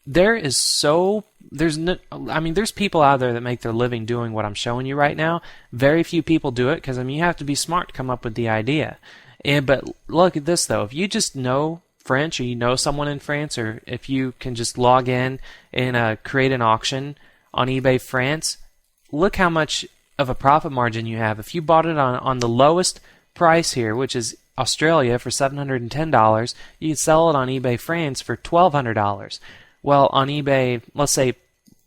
there's people out there that make their living doing what I'm showing you right now. Very few people do it because you have to be smart to come up with the idea. But look at this though. If you just know French, or you know someone in France, or if you can just log in and create an auction on eBay France, look how much of a profit margin you have. If you bought it on the lowest price here, which is Australia, for $710, you could sell it on eBay France for $1,200. Well, on eBay, let's say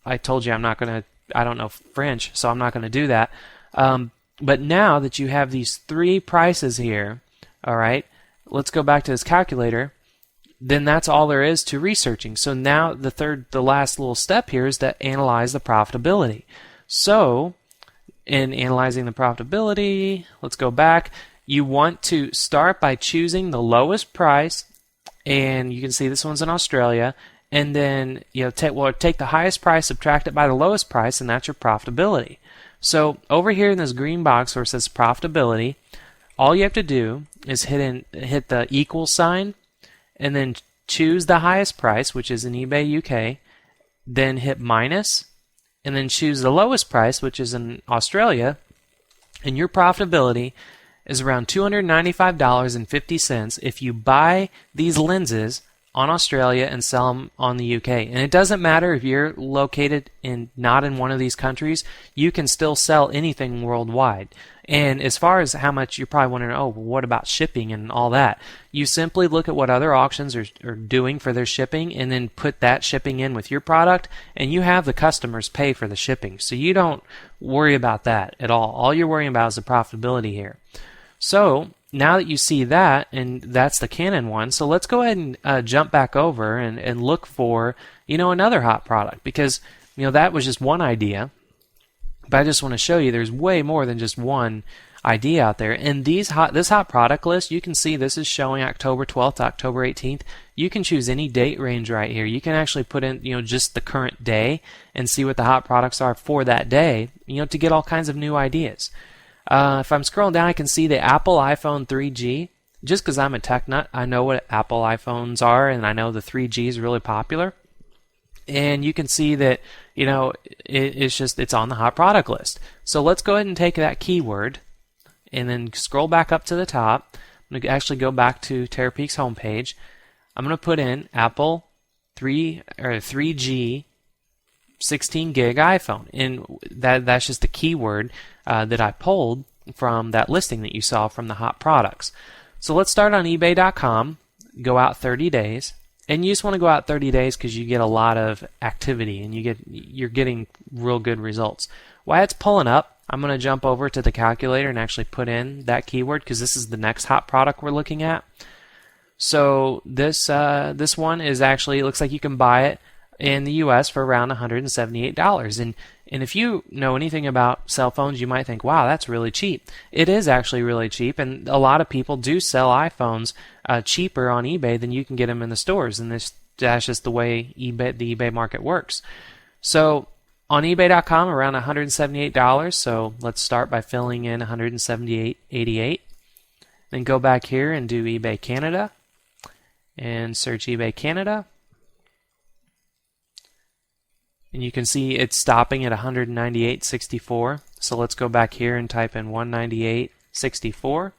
I told you I don't know French, so I'm not going to do that. But now that you have these three prices here, all right, let's go back to this calculator. Then that's all there is to researching. So now the last little step here is to analyze the profitability. So in analyzing the profitability, let's go back. You want to start by choosing the lowest price, and you can see this one's in Australia. And then take the highest price, subtract it by the lowest price, and that's your profitability. So over here in this green box where it says profitability, all you have to do is hit the equal sign, and then choose the highest price, which is in eBay UK. Then hit minus, and then choose the lowest price, which is in Australia, and your profitability is around $295.50 if you buy these lenses on Australia and sell them on the UK. And it doesn't matter if you're located not in one of these countries, you can still sell anything worldwide. And as far as how much, you're probably wondering, oh, well, what about shipping and all that? You simply look at what other auctions are doing for their shipping, and then put that shipping in with your product, and you have the customers pay for the shipping. So you don't worry about that at all. All you're worrying about is the profitability here. So now that you see that, and that's the Canon one, so let's go ahead and jump back over and look for another hot product, because that was just one idea. But I just want to show you there's way more than just one idea out there. And this hot product list, you can see this is showing October 12th to October 18th. You can choose any date range right here. You can actually put in just the current day and see what the hot products are for that day, to get all kinds of new ideas. If I'm scrolling down, I can see the Apple iPhone 3G. Just because I'm a tech nut, I know what Apple iPhones are, and I know the 3G is really popular. And you can see that, it's on the hot product list. So let's go ahead and take that keyword and then scroll back up to the top. I'm going to actually go back to Terapeak's homepage. I'm going to put in Apple 3G 16 gig iPhone, and that's just the keyword that I pulled from that listing that you saw from the hot products. So let's start on eBay.com, go out 30 days, and you just want to go out 30 days because you get a lot of activity and you're getting real good results. While it's pulling up, I'm going to jump over to the calculator and actually put in that keyword because this is the next hot product we're looking at. So this one is actually, it looks like you can buy it in the US for around $178. And if you know anything about cell phones, you might think, wow, that's really cheap. It is actually really cheap, and a lot of people do sell iPhones cheaper on eBay than you can get them in the stores, and that's just the way the eBay market works. So on eBay.com, around $178. So let's start by filling in $178.88. Then go back here and do eBay Canada and search eBay Canada. And you can see it's stopping at $198.64. So let's go back here and type in $198.64.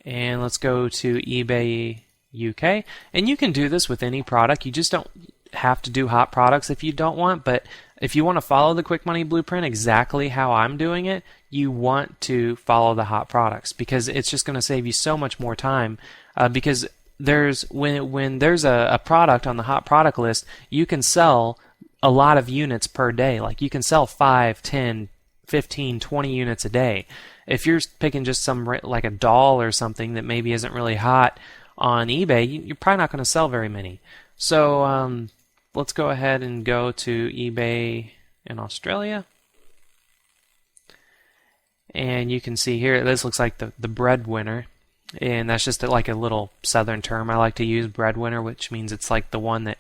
And let's go to eBay UK. And you can do this with any product. You just don't have to do hot products if you don't want. But if you want to follow the Quick Money Blueprint exactly how I'm doing it, you want to follow the hot products because it's just going to save you so much more time. Because when there's a product on the hot product list, you can sell a lot of units per day. Like you can sell 5, 10, 15, 20 units a day. If you're picking just some like a doll or something that maybe isn't really hot on eBay, you're probably not going to sell very many. So let's go ahead and go to eBay in Australia. And you can see here, this looks like the breadwinner. And that's just like a little southern term I like to use, breadwinner, which means it's like the one that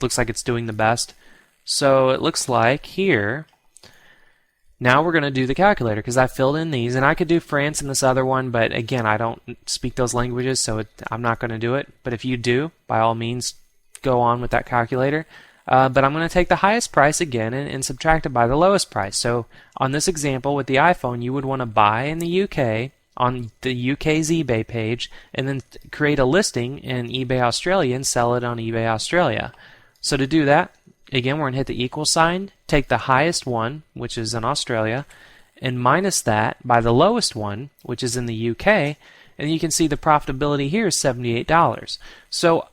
looks like it's doing the best. So it looks like here, now we're going to do the calculator because I filled in these, and I could do France and this other one, but again, I don't speak those languages, so I'm not going to do it. But if you do, by all means, go on with that calculator. But I'm going to take the highest price again and subtract it by the lowest price. So on this example with the iPhone, you would want to buy in the UK on the UK's eBay page and then create a listing in eBay Australia and sell it on eBay Australia. So to do that, again, we're going to hit the equal sign, take the highest one, which is in Australia, and minus that by the lowest one, which is in the UK, and you can see the profitability here is $78. So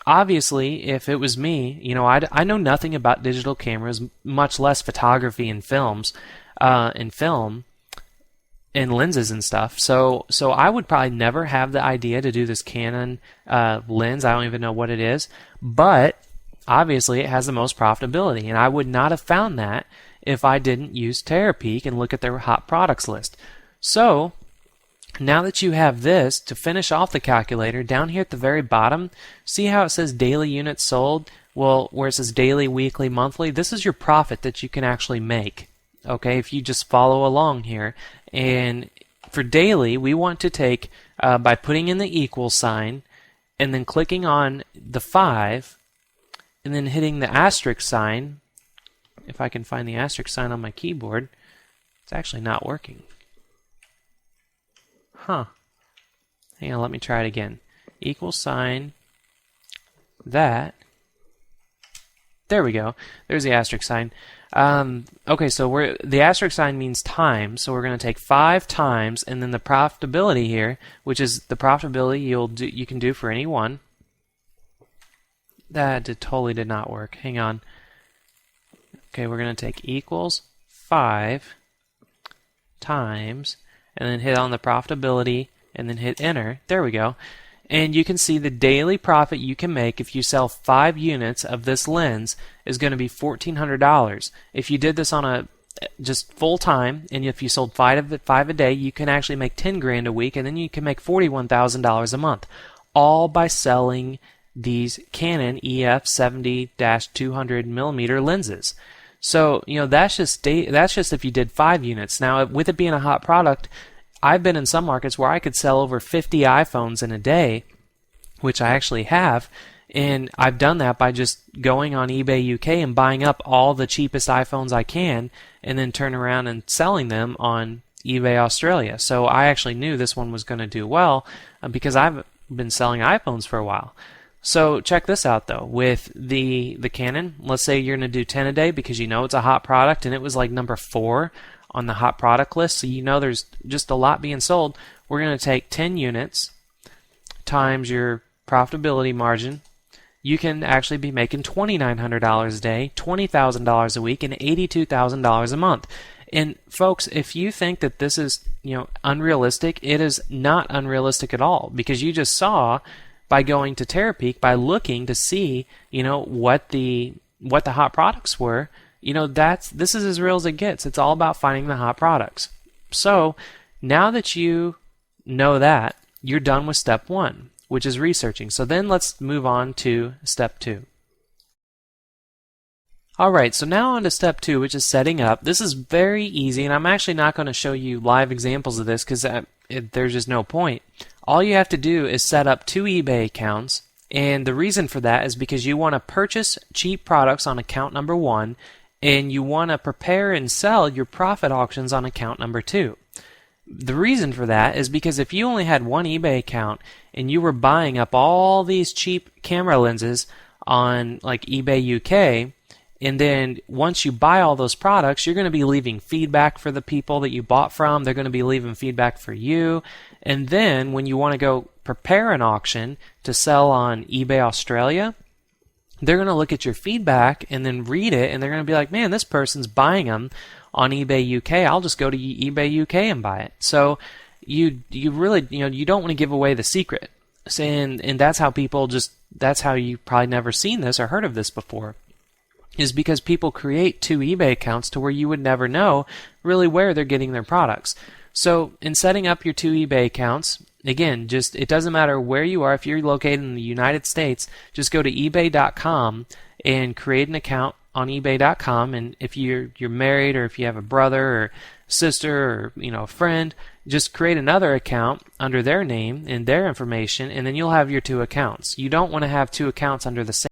obviously, if it was me, I know nothing about digital cameras, much less photography and films, and film, and lenses and stuff. So I would probably never have the idea to do this Canon lens. I don't even know what it is, but obviously it has the most profitability, and I would not have found that if I didn't use Terapeak and look at their hot products list. So now that you have this, to finish off the calculator, down here at the very bottom, see how it says daily units sold? Well, where it says daily, weekly, monthly, this is your profit that you can actually make. Okay, if you just follow along here. And for daily, we want to take, by putting in the equal sign, and then clicking on the 5, and then hitting the asterisk sign. If I can find the asterisk sign on my keyboard, it's actually not working. Huh. Hang on, let me try it again. Equal sign, that. There we go. There's the asterisk sign. Okay, so the asterisk sign means times, so we're going to take 5 times, and then the profitability here, which is the profitability you can do for any one. That totally did not work. Hang on. Okay, we're going to take equals 5 times, and then hit on the profitability, and then hit enter. There we go. And you can see the daily profit you can make if you sell 5 units of this lens is going to be $1,400. If you did this on just full time, and if you sold 5 a day, you can actually make 10 grand a week, and then you can make $41,000 a month, all by selling these Canon EF 70-200 millimeter lenses. So that's just if you did 5 units. Now, with it being a hot product, I've been in some markets where I could sell over 50 iPhones in a day, which I actually have, and I've done that by just going on eBay UK and buying up all the cheapest iPhones I can, and then turn around and selling them on eBay Australia. So I actually knew this one was going to do well because I've been selling iPhones for a while. So check this out though, with the Canon, let's say you're going to do 10 a day because it's a hot product, and it was like number 4 on the hot product list, so there's just a lot being sold. We're going to take 10 units times your profitability margin. You can actually be making $2,900 a day, $20,000 a week, and $82,000 a month. And folks, if you think that this is unrealistic, it is not unrealistic at all, because you just saw by going to Terapeak, by looking to see what the hot products were. This is as real as it gets. It's all about finding the hot products. So now that you know that, you're done with step 1, which is researching. So then let's move on to step 2. Alright, so now on to step 2, which is setting up. This is very easy, and I'm actually not going to show you live examples of this because there's just no point. All you have to do is set up 2 eBay accounts, and the reason for that is because you want to purchase cheap products on account number 1, and you want to prepare and sell your profit auctions on account number 2. The reason for that is because if you only had one eBay account and you were buying up all these cheap camera lenses on like eBay UK, and then once you buy all those products, you're going to be leaving feedback for the people that you bought from. They're going to be leaving feedback for you. And then when you want to go prepare an auction to sell on eBay Australia, they're going to look at your feedback and then read it, and they're going to be like, man, this person's buying them on eBay UK. I'll just go to eBay UK and buy it. So you really, you don't want to give away the secret. And that's how that's how you probably never seen this or heard of this before, is because people create 2 eBay accounts to where you would never know really where they're getting their products. So in setting up your 2 eBay accounts, again, it doesn't matter where you are. If you're located in the United States, just go to ebay.com and create an account on ebay.com. And if you're married, or if you have a brother or sister or a friend, just create another account under their name and their information, and then you'll have your 2 accounts. You don't want to have 2 accounts under the same